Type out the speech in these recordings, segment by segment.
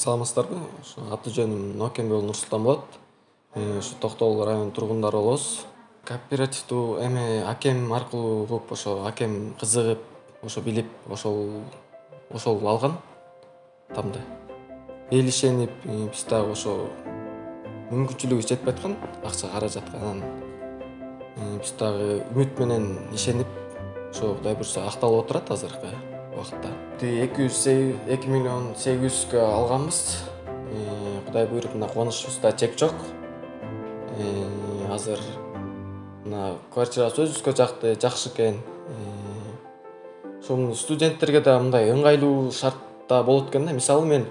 Саламатсыздарбы? Аты жөнүм Нокенбол Нурсултан болот. Ушу Токтогул районунун тургундары болобуз. Кооперативдүү эми акем аркылуу угуп, ошо акем кызыгып, ошо билип, ошол алган тамды. Эл ишенип, биз дагы ошо мүмкүнчүлүгүбүз жетпей аткан, акча каражатка. Анан биз дагы үмүт менен ишенип, ошо Кудай буйрса акталып отурат азыркы убакытта. 2 миллион 800 алганбыз. Кудай буйруп мына кубанычыбызда чек жок. Азыр мына квартирабыз өзүбүзгө жакты, жакшы экен. Ошол студенттерге да мындай ыңгайлуу шартта болот экен да. Мисалы мен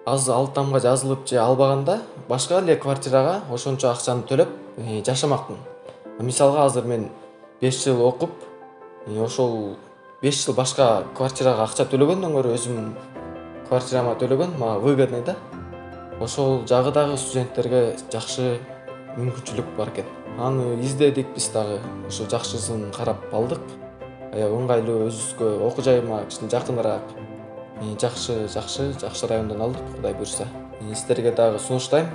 аз алтамга жазылып же албаганда башка эле квартирага ошончо акчаны төлөп жашамакмын. Мисалга азыр мен 5 жыл окуп, ошол 5 жыл башка квартирага акча төлөгөндөн көрө өзүм квартирама төлөгөн мага выгодный да. Ошол жагы дагы студенттерге жакшы мүмкүнчүлүк бар экен. Аны издедик биз дагы, ошо жакшысын карап алдык. Аябай ыңгайлуу, өзүбүзгө окуу жайыма кичине жакыныраак. Жакшы райондон алдык, Кудай буйрса. Сиздерге дагы сунуштайм.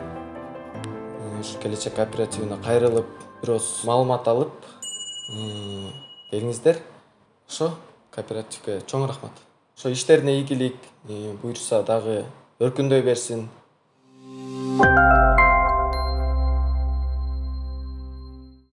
Ушу келечек кооперативине кайрылып, бир оз маалымат алып, келиңиздер. Ошо кооперативге чоң рахмат. Ошо иштерине ийгилик, буйрса дагы өркүндөй берсин.